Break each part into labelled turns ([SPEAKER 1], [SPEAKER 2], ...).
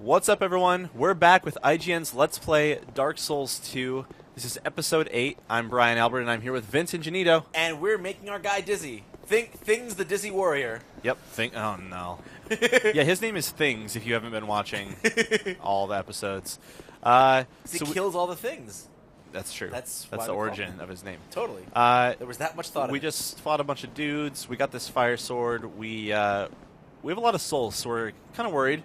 [SPEAKER 1] What's up, everyone? We're back with IGN's Let's Play Dark Souls 2. This is episode 8. I'm Brian Albert, and I'm here with Vince and Janito.
[SPEAKER 2] And we're making our guy Dizzy. Things the Dizzy Warrior.
[SPEAKER 1] Yep. Oh, no. Yeah, his name is Things, if you haven't been watching all the episodes.
[SPEAKER 2] He kills all the things.
[SPEAKER 1] That's true.
[SPEAKER 2] That's
[SPEAKER 1] the origin of his name.
[SPEAKER 2] Totally. There was that much thought in it.
[SPEAKER 1] We just fought a bunch of dudes. We got this fire sword. We have a lot of souls, so we're kind of worried.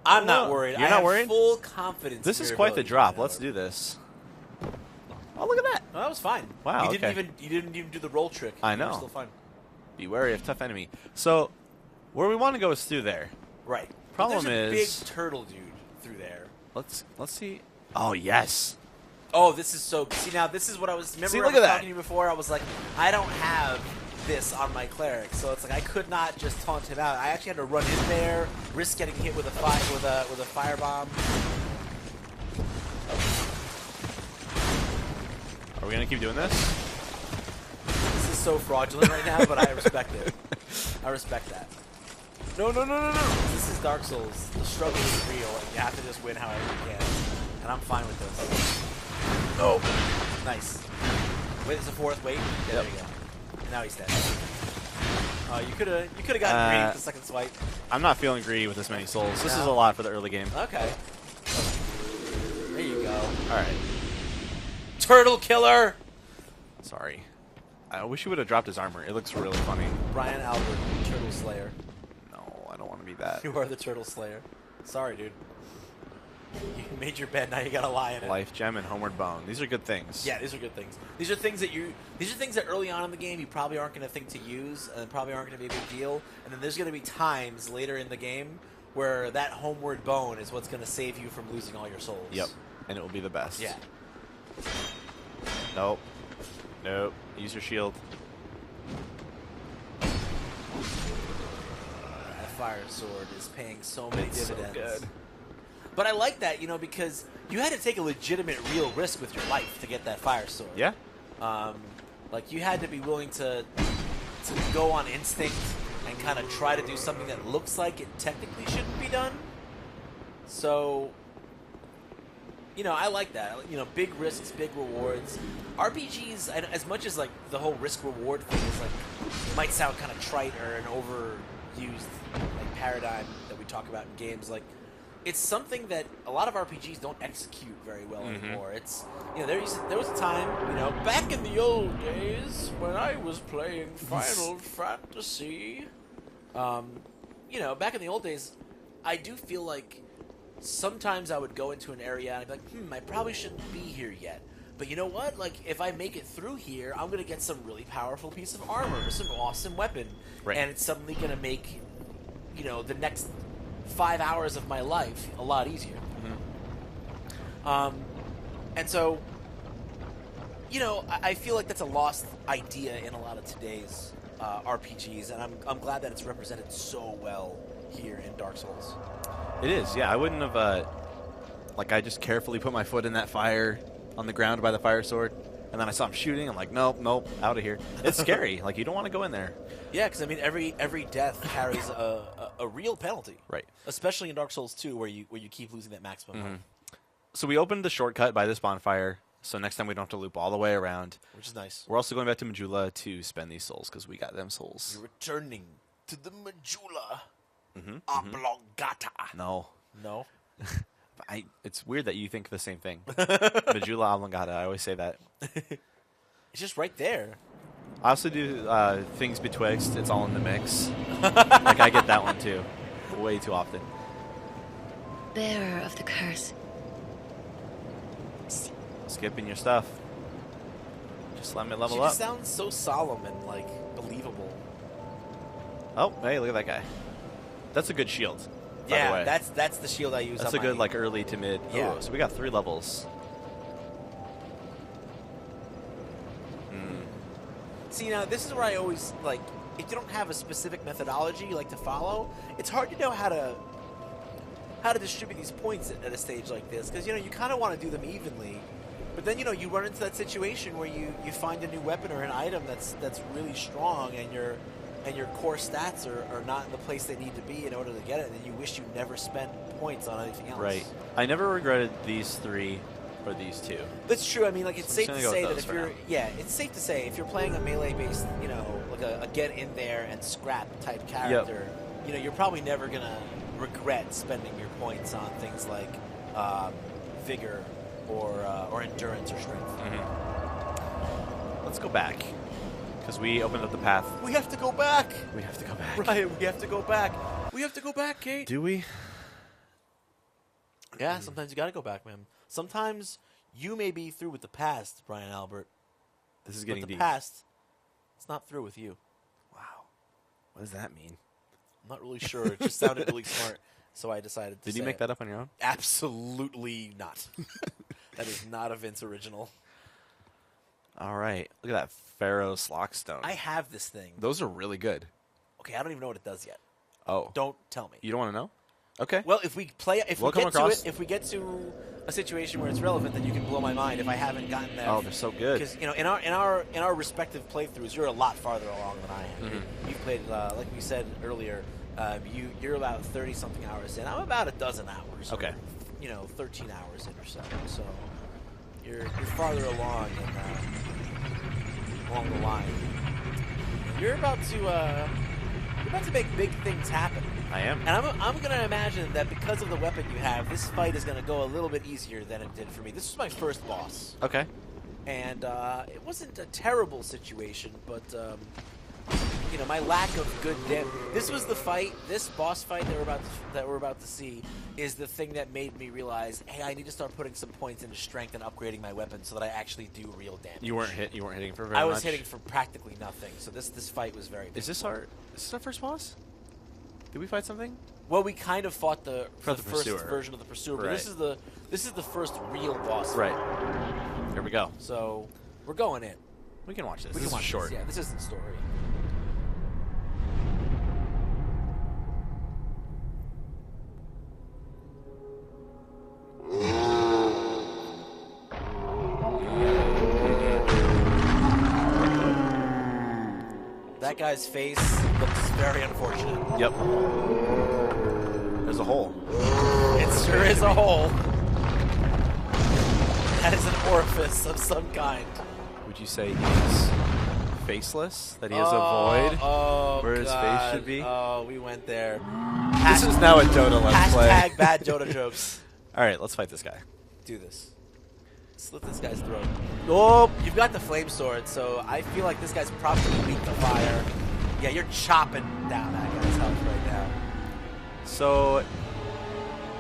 [SPEAKER 2] I'm not worried.
[SPEAKER 1] You're not worried?
[SPEAKER 2] Full confidence.
[SPEAKER 1] This is quite the drop. Let's do this. Oh, look at that.
[SPEAKER 2] Well, that was fine.
[SPEAKER 1] Wow.
[SPEAKER 2] You didn't even do the roll trick.
[SPEAKER 1] I know.
[SPEAKER 2] You were still fine.
[SPEAKER 1] Be wary of tough enemy. So, where we want to go is through there.
[SPEAKER 2] Right.
[SPEAKER 1] Problem
[SPEAKER 2] there's a
[SPEAKER 1] is
[SPEAKER 2] big turtle dude through there.
[SPEAKER 1] Let's see. Oh, yes.
[SPEAKER 2] Oh, this is so. See, now this is what I was. Remember,
[SPEAKER 1] See,
[SPEAKER 2] I was talking to you before. I was like, I don't have this on my cleric, so it's like I could not just taunt him out. I actually had to run in there, risk getting hit with a firebomb.
[SPEAKER 1] Are we gonna keep doing this?
[SPEAKER 2] This is so fraudulent right now, but I respect it. I respect that. No. This is Dark Souls. The struggle is real, and you have to just win however you can. And I'm fine with this. Oh, nice. Wait, there's a fourth. Wait, yeah, there you go. And now he's dead. You could have gotten greedy with the second swipe.
[SPEAKER 1] I'm not feeling greedy with this many souls. This is a lot for the early game.
[SPEAKER 2] Okay. There you go.
[SPEAKER 1] All right.
[SPEAKER 2] Turtle killer.
[SPEAKER 1] Sorry. I wish you would have dropped his armor. It looks really funny.
[SPEAKER 2] Brian Albert, Turtle Slayer.
[SPEAKER 1] No, I don't want to be that.
[SPEAKER 2] You are the Turtle Slayer. Sorry, dude. You made your bed, now you gotta lie in it.
[SPEAKER 1] Life Gem and Homeward Bone. These are good things.
[SPEAKER 2] Yeah, these are good things. These are things that early on in the game you probably aren't going to think to use, and probably aren't going to be a big deal. And then there's going to be times later in the game where that Homeward Bone is what's going to save you from losing all your souls.
[SPEAKER 1] Yep, and it will be the best.
[SPEAKER 2] Yeah.
[SPEAKER 1] Nope. Use your shield.
[SPEAKER 2] That fire sword is paying so many dividends.
[SPEAKER 1] So good.
[SPEAKER 2] But I like that, because you had to take a legitimate, real risk with your life to get that fire sword.
[SPEAKER 1] Yeah.
[SPEAKER 2] Like, you had to be willing to go on instinct and kind of try to do something that looks like it technically shouldn't be done. So, I like that. Big risks, big rewards. RPGs, as much as, like, the whole risk-reward thing is, like, might sound kind of trite or an overused, like, paradigm that we talk about in games, like, it's something that a lot of RPGs don't execute very well anymore. It's there was a time, back in the old days when I was playing Final Fantasy. Back in the old days, I do feel like sometimes I would go into an area and I'd be like, I probably shouldn't be here yet. But you know what? Like, if I make it through here, I'm gonna get some really powerful piece of armor, some awesome weapon,
[SPEAKER 1] right.
[SPEAKER 2] And it's suddenly gonna make, the next 5 hours of my life a lot easier. And so, I feel like that's a lost idea in a lot of today's RPGs, and I'm glad that it's represented so well here in Dark Souls.
[SPEAKER 1] It is, yeah. I wouldn't have, I just carefully put my foot in that fire on the ground by the fire sword, and then I saw him shooting. I'm like, nope, out of here. It's scary. Like, you don't want to go in there.
[SPEAKER 2] Yeah, because every death carries a real penalty,
[SPEAKER 1] right?
[SPEAKER 2] Especially in Dark Souls 2, where you keep losing that maximum life.
[SPEAKER 1] So we opened the shortcut by this bonfire, so next time we don't have to loop all the way around,
[SPEAKER 2] which is nice.
[SPEAKER 1] We're also going back to Majula to spend these souls because we got them souls.
[SPEAKER 2] You're returning to the Majula Oblongata.
[SPEAKER 1] No. It's weird that you think the same thing. Majula Oblongata. I always say that.
[SPEAKER 2] It's just right there.
[SPEAKER 1] I also do Things Betwixt. It's all in the mix. Like, I get that one too. Way too often.
[SPEAKER 3] Bearer of the curse.
[SPEAKER 1] Skipping your stuff. Just let me level
[SPEAKER 2] She
[SPEAKER 1] up.
[SPEAKER 2] just sounds so solemn and, like, believable.
[SPEAKER 1] Oh, hey, look at that guy. That's a good shield.
[SPEAKER 2] Yeah,
[SPEAKER 1] by the way.
[SPEAKER 2] that's the shield I use.
[SPEAKER 1] That's
[SPEAKER 2] on
[SPEAKER 1] a good,
[SPEAKER 2] my...
[SPEAKER 1] like, early to mid.
[SPEAKER 2] Yeah.
[SPEAKER 1] Oh, so we got 3 levels.
[SPEAKER 2] See, now, this is where I always, like, if you don't have a specific methodology you like to follow, it's hard to know how to distribute these points at a stage like this, because, you kind of want to do them evenly, but then, you run into that situation where you find a new weapon or an item that's really strong, and your core stats are not in the place they need to be in order to get it, and then you wish you never spent points on anything else.
[SPEAKER 1] Right. I never regretted these 3 or these 2.
[SPEAKER 2] That's true. I mean, like, it's
[SPEAKER 1] So
[SPEAKER 2] safe
[SPEAKER 1] I'm
[SPEAKER 2] to
[SPEAKER 1] just gonna
[SPEAKER 2] say
[SPEAKER 1] go
[SPEAKER 2] that
[SPEAKER 1] with
[SPEAKER 2] if
[SPEAKER 1] those
[SPEAKER 2] you're,
[SPEAKER 1] for
[SPEAKER 2] yeah, it's safe to say if you're playing a melee-based, you know, like a get in there and scrap type character, you know, you're probably never gonna regret spending your points on things like vigor or endurance or strength.
[SPEAKER 1] Let's go back. Because we opened up the path.
[SPEAKER 2] We have to go back.
[SPEAKER 1] We have to go back.
[SPEAKER 2] Right, we have to go back. We have to go back, Kate.
[SPEAKER 1] Do we?
[SPEAKER 2] Yeah, sometimes you gotta go back, man. Sometimes you may be through with the past, Brian Albert.
[SPEAKER 1] This is
[SPEAKER 2] But
[SPEAKER 1] getting
[SPEAKER 2] the
[SPEAKER 1] deep.
[SPEAKER 2] past, it's not through with you.
[SPEAKER 1] Wow. What does that mean?
[SPEAKER 2] I'm not really sure. It just sounded really smart, so I decided to
[SPEAKER 1] Did
[SPEAKER 2] say
[SPEAKER 1] you make
[SPEAKER 2] it.
[SPEAKER 1] that up on your own?
[SPEAKER 2] Absolutely not. That is not a Vince original.
[SPEAKER 1] All right. Look at that Pharaoh's Lockstone.
[SPEAKER 2] I have this thing.
[SPEAKER 1] Those are really good.
[SPEAKER 2] Okay, I don't even know what it does yet.
[SPEAKER 1] Oh.
[SPEAKER 2] Don't tell me.
[SPEAKER 1] You don't want to know? Okay.
[SPEAKER 2] Well, if we play, if
[SPEAKER 1] We'll
[SPEAKER 2] we
[SPEAKER 1] come
[SPEAKER 2] get to
[SPEAKER 1] across-
[SPEAKER 2] it, if we get to a situation where it's relevant, then you can blow my mind. If I haven't gotten there,
[SPEAKER 1] Oh, they're so good.
[SPEAKER 2] Because you know, in our respective playthroughs, you're a lot farther along than I am.
[SPEAKER 1] Mm-hmm.
[SPEAKER 2] You've played, like we said earlier, you're about 30 something hours in. I'm about a dozen hours.
[SPEAKER 1] Okay.
[SPEAKER 2] You know, 13 hours in or so. So you're farther along along the line. You're about to make big things happen.
[SPEAKER 1] I am.
[SPEAKER 2] And I'm going to imagine that because of the weapon you have, this fight is going to go a little bit easier than it did for me. This was my first boss,
[SPEAKER 1] Okay.
[SPEAKER 2] and it wasn't a terrible situation, but you know, my lack of good this was the fight. This boss fight that we're about to see is the thing that made me realize, hey, I need to start putting some points into strength and upgrading my weapon so that I actually do real damage.
[SPEAKER 1] You weren't hitting for very
[SPEAKER 2] I
[SPEAKER 1] much?
[SPEAKER 2] was hitting for practically nothing. So this fight was very.
[SPEAKER 1] Is this our first boss? Did we fight something?
[SPEAKER 2] Well, we kind of fought the
[SPEAKER 1] the
[SPEAKER 2] first
[SPEAKER 1] Pursuer.
[SPEAKER 2] version of the Pursuer, but
[SPEAKER 1] Right.
[SPEAKER 2] this is the first real boss.
[SPEAKER 1] Right. Here we go.
[SPEAKER 2] So we're going in.
[SPEAKER 1] We can watch this.
[SPEAKER 2] We
[SPEAKER 1] This
[SPEAKER 2] can
[SPEAKER 1] is
[SPEAKER 2] watch
[SPEAKER 1] short.
[SPEAKER 2] This. Yeah, this isn't story. That guy's face looks very unfortunate.
[SPEAKER 1] Yep. There's a hole.
[SPEAKER 2] It sure is a hole. That is an orifice of some kind.
[SPEAKER 1] Would you say he's faceless? That he has a void where his face should be?
[SPEAKER 2] Oh, we went there.
[SPEAKER 1] This is now a Dota Let's Play.
[SPEAKER 2] Hashtag bad Dota jokes.
[SPEAKER 1] All right, let's fight this guy.
[SPEAKER 2] Do this. Slit this guy's throat.
[SPEAKER 1] Oh,
[SPEAKER 2] You've got the flame sword, so I feel like this guy's probably weak to fire. Yeah, you're chopping down that guy's health right now.
[SPEAKER 1] so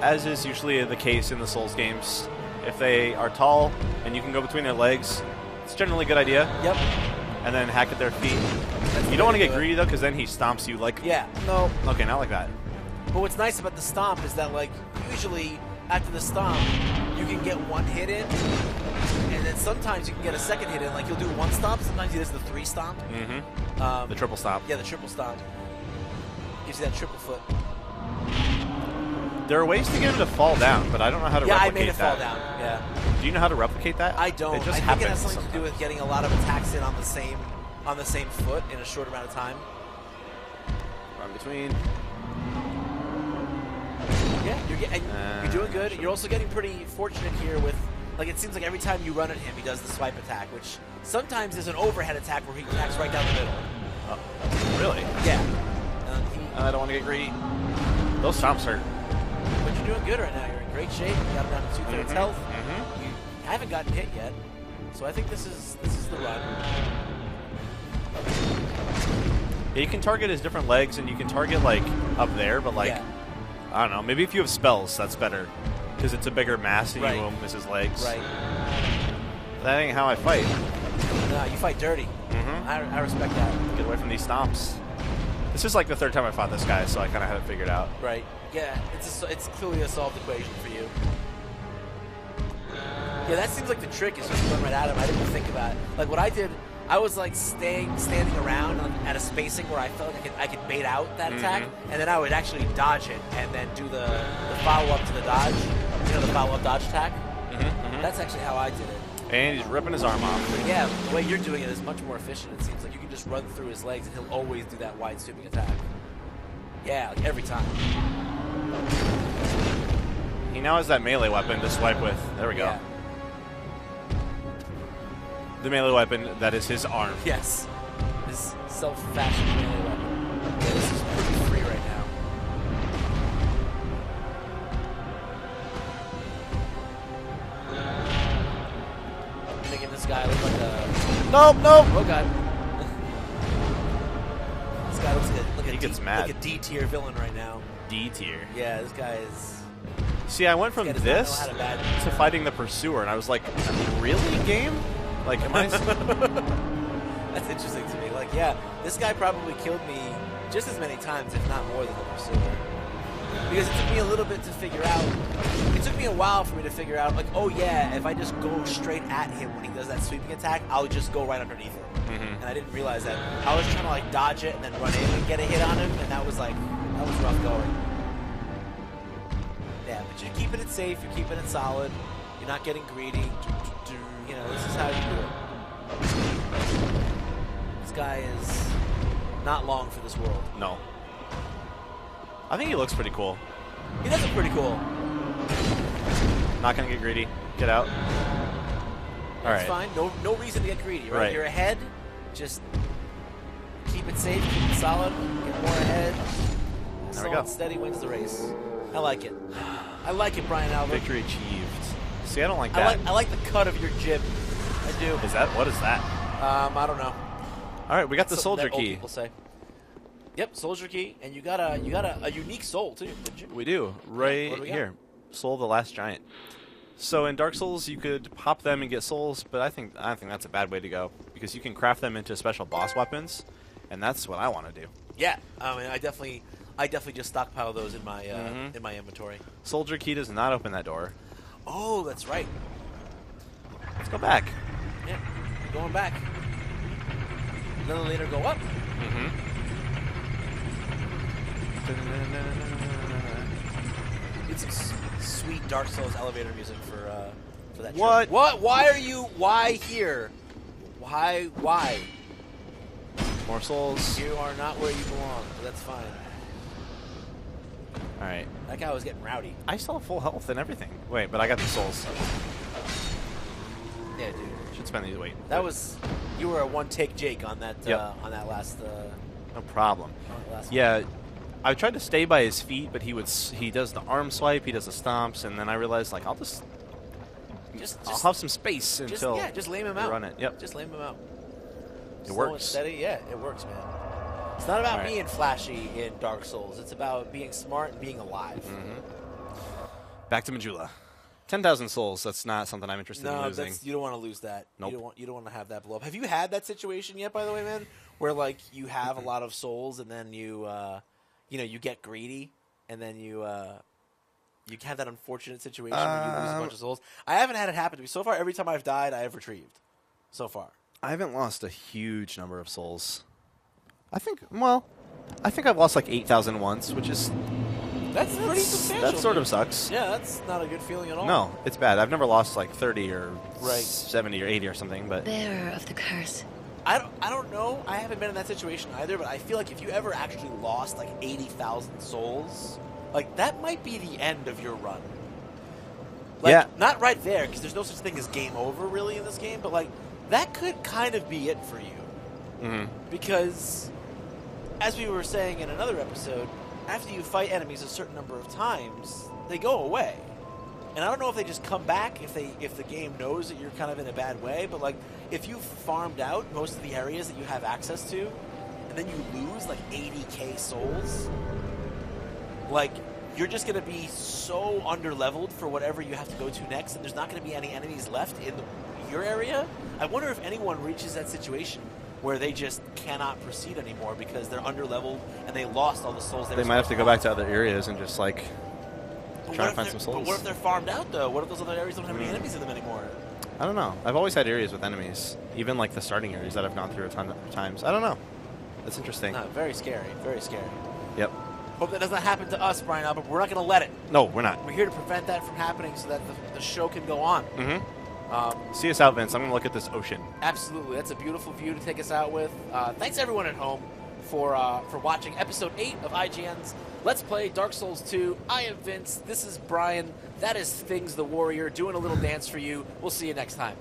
[SPEAKER 1] as is usually the case in the Souls games, if they are tall and you can go between their legs, it's generally a good idea.
[SPEAKER 2] Yep.
[SPEAKER 1] And then hack at their feet.
[SPEAKER 2] That's the
[SPEAKER 1] You don't want
[SPEAKER 2] way
[SPEAKER 1] to get
[SPEAKER 2] do it.
[SPEAKER 1] greedy though, because then he stomps you like.
[SPEAKER 2] Yeah. No.
[SPEAKER 1] Okay, not like that.
[SPEAKER 2] But what's nice about the stomp is that, like, usually after the stomp, you can get one hit in, and then sometimes you can get a second hit in. Like, you'll do one stomp, sometimes he does the 3 stomp.
[SPEAKER 1] Mm-hmm. The triple stomp.
[SPEAKER 2] Yeah, the triple stomp. Gives you that triple foot.
[SPEAKER 1] There are ways to get him to fall down, but I don't know how to
[SPEAKER 2] Yeah, I
[SPEAKER 1] replicate
[SPEAKER 2] made it
[SPEAKER 1] that.
[SPEAKER 2] fall down. Yeah.
[SPEAKER 1] Do you know how to replicate that?
[SPEAKER 2] I don't.
[SPEAKER 1] It just
[SPEAKER 2] I think
[SPEAKER 1] happens
[SPEAKER 2] it has something to do
[SPEAKER 1] sometimes.
[SPEAKER 2] with getting a lot of attacks in on the same foot in a short amount of time.
[SPEAKER 1] Run between.
[SPEAKER 2] Yeah, you're doing good. You're also getting pretty fortunate here with, like, it seems like every time you run at him, he does the swipe attack, which sometimes is an overhead attack where he attacks right down the middle.
[SPEAKER 1] Really?
[SPEAKER 2] Yeah.
[SPEAKER 1] I don't want to get greedy. Those stomps hurt.
[SPEAKER 2] But you're doing good right now. You're in great shape. You got down to 2/3 health.
[SPEAKER 1] Mm-hmm.
[SPEAKER 2] You haven't gotten hit yet, so I think this is the run.
[SPEAKER 1] Yeah, you can target his different legs, and you can target like up there, but like
[SPEAKER 2] Yeah.
[SPEAKER 1] I don't know. Maybe if you have spells, that's better because it's a bigger mass, and
[SPEAKER 2] Right.
[SPEAKER 1] you won't miss his legs.
[SPEAKER 2] Right.
[SPEAKER 1] That ain't how I fight.
[SPEAKER 2] No, you fight dirty.
[SPEAKER 1] Mm-hmm.
[SPEAKER 2] I respect that.
[SPEAKER 1] Get away from these stomps. This is like the third time I fought this guy, so I kind of had it figured out.
[SPEAKER 2] Right. Yeah, it's clearly a solved equation for you. Yeah, that seems like the trick is just run right at him. I didn't think about it. Like what I did, I was like standing around at a spacing where I felt like I could bait out that attack, and then I would actually dodge it and then do the follow up to the dodge. You know, the follow up dodge attack. That's actually how I did it.
[SPEAKER 1] And he's ripping his arm off.
[SPEAKER 2] Yeah, the way you're doing it is much more efficient. It seems like you can just run through his legs and he'll always do that wide sweeping attack. Yeah, like every time.
[SPEAKER 1] now has that melee weapon to swipe with. There we go.
[SPEAKER 2] Yeah.
[SPEAKER 1] The melee weapon that is his arm.
[SPEAKER 2] Yes. His self-fashioned melee weapon. Yeah, this is pretty free right now. Making this guy look like a...
[SPEAKER 1] Nope, nope.
[SPEAKER 2] Oh, God. This guy looks like a,
[SPEAKER 1] He gets mad.
[SPEAKER 2] like a D-tier villain right now.
[SPEAKER 1] D tier.
[SPEAKER 2] Yeah, this guy is...
[SPEAKER 1] See, I went from
[SPEAKER 2] This guy does
[SPEAKER 1] this
[SPEAKER 2] not know how to bad-
[SPEAKER 1] to fighting the Pursuer, and I was like, really, game? Like, am I...
[SPEAKER 2] That's interesting to me. Like, yeah, this guy probably killed me just as many times, if not more, than the Pursuer. Because it took me a little bit to figure out. It took me a while for me to figure out, like, oh yeah, if I just go straight at him when he does that sweeping attack, I'll just go right underneath it. And I didn't realize that. I was trying to like dodge it and then run in and get a hit on him, and that was rough going. Yeah, but you're keeping it safe, you're keeping it solid, you're not getting greedy. You know, this is how you do it. This guy is not long for this world.
[SPEAKER 1] No. I think he looks pretty cool.
[SPEAKER 2] He does look pretty cool.
[SPEAKER 1] Not gonna get greedy. Get out. All
[SPEAKER 2] It's
[SPEAKER 1] right.
[SPEAKER 2] fine. No reason to get greedy, right?
[SPEAKER 1] Right.
[SPEAKER 2] You're ahead. Just keep it safe, keep it solid, get more ahead.
[SPEAKER 1] There we
[SPEAKER 2] Slow
[SPEAKER 1] go.
[SPEAKER 2] and steady wins the race. I like it. I like it, Brian Albert.
[SPEAKER 1] Victory achieved. See, I don't like that.
[SPEAKER 2] I like the cut of your jib. I do.
[SPEAKER 1] What is that?
[SPEAKER 2] I don't know.
[SPEAKER 1] All right, we got the
[SPEAKER 2] Something
[SPEAKER 1] soldier
[SPEAKER 2] that old
[SPEAKER 1] key.
[SPEAKER 2] people say. Yep, soldier key, and you got a unique soul too, didn't you?
[SPEAKER 1] We do right
[SPEAKER 2] what do we got?
[SPEAKER 1] here. Soul of the Last Giant. So in Dark Souls, you could pop them and get souls, but I think that's a bad way to go because you can craft them into special boss weapons, and that's what I want to do.
[SPEAKER 2] Yeah, I mean, I definitely just stockpile those in my
[SPEAKER 1] Mhm.
[SPEAKER 2] in my inventory.
[SPEAKER 1] Soldier key does not open that door.
[SPEAKER 2] Oh, that's right.
[SPEAKER 1] Let's go back.
[SPEAKER 2] Yeah, going back. A little later, go up. Need some sweet Dark Souls elevator music for that.
[SPEAKER 1] What?
[SPEAKER 2] Trip. What? Why here? Why?
[SPEAKER 1] More souls.
[SPEAKER 2] You are not where you belong. But that's fine.
[SPEAKER 1] All right.
[SPEAKER 2] That guy was getting rowdy.
[SPEAKER 1] I still have full health and everything. Wait, but I got the souls.
[SPEAKER 2] Yeah, dude.
[SPEAKER 1] Should spend these. Wait.
[SPEAKER 2] That was. You were a one-take Jake on that.
[SPEAKER 1] Yep.
[SPEAKER 2] On that last.
[SPEAKER 1] No problem. Yeah, I tried to stay by his feet, but he does the arm swipe, he does the stomps, and then I realized like I'll have some space until
[SPEAKER 2] just lame him
[SPEAKER 1] we
[SPEAKER 2] out.
[SPEAKER 1] run it. Yep.
[SPEAKER 2] Just lame him out.
[SPEAKER 1] It
[SPEAKER 2] Slow
[SPEAKER 1] works.
[SPEAKER 2] and steady, yeah, it works, man. It's not about
[SPEAKER 1] All right.
[SPEAKER 2] being flashy in Dark Souls. It's about being smart and being alive.
[SPEAKER 1] Back to Majula. 10,000 souls. That's not something I'm interested in
[SPEAKER 2] No,
[SPEAKER 1] losing.
[SPEAKER 2] you don't want to lose that.
[SPEAKER 1] Nope.
[SPEAKER 2] You don't want to have that blow up. Have you had that situation yet? By the way, man, where like you have a lot of souls and then you get greedy and then you have that unfortunate situation where you lose a bunch of souls. I haven't had it happen to me so far. Every time I've died, I have retrieved. So far.
[SPEAKER 1] I haven't lost a huge number of souls. I think I've lost like 8,000 once, which is
[SPEAKER 2] That's pretty substantial.
[SPEAKER 1] that sort of
[SPEAKER 2] dude.
[SPEAKER 1] sucks.
[SPEAKER 2] Yeah, that's not a good feeling at all.
[SPEAKER 1] No, it's bad. I've never lost like 30 or
[SPEAKER 2] Right.
[SPEAKER 1] 70 or 80 or something, but
[SPEAKER 3] Bearer of the curse.
[SPEAKER 2] I don't know. I haven't been in that situation either, but I feel like if you ever actually lost like 80,000 souls, like that might be the end of your run. Like,
[SPEAKER 1] Yeah.
[SPEAKER 2] Not right there, because there's no such thing as game over really in this game, but like that could kind of be it for you. Because, as we were saying in another episode, after you fight enemies a certain number of times, they go away. And I don't know if they just come back if the game knows that you're kind of in a bad way, but like if you've farmed out most of the areas that you have access to, and then you lose like 80k souls, like you're just gonna be so underleveled for whatever you have to go to next, and there's not gonna be any enemies left in your area. I wonder if anyone reaches that situation where they just cannot proceed anymore because they're underleveled and they lost all the souls
[SPEAKER 1] they might have to go back to other areas and just like
[SPEAKER 2] But
[SPEAKER 1] try
[SPEAKER 2] what
[SPEAKER 1] to find
[SPEAKER 2] if
[SPEAKER 1] some
[SPEAKER 2] they're-
[SPEAKER 1] souls.
[SPEAKER 2] But what if they're farmed out though? What if those other areas don't have any enemies in them anymore?
[SPEAKER 1] I don't know. I've always had areas with enemies, even like the starting areas that I've gone through a ton of times. I don't know. That's interesting.
[SPEAKER 2] No, very scary. Very scary.
[SPEAKER 1] Yep.
[SPEAKER 2] Hope that doesn't happen to us, Brian Albert. We're not going to let it.
[SPEAKER 1] No, we're not.
[SPEAKER 2] We're here to prevent that from happening so that the show can go on.
[SPEAKER 1] See us out, Vince. I'm gonna look at this ocean.
[SPEAKER 2] Absolutely. That's a beautiful view to take us out with. Thanks, everyone at home, for watching Episode 8 of IGN's Let's play Dark Souls 2. I am Vince. This is Brian. That is Things the Warrior doing a little dance for you. We'll see you next time.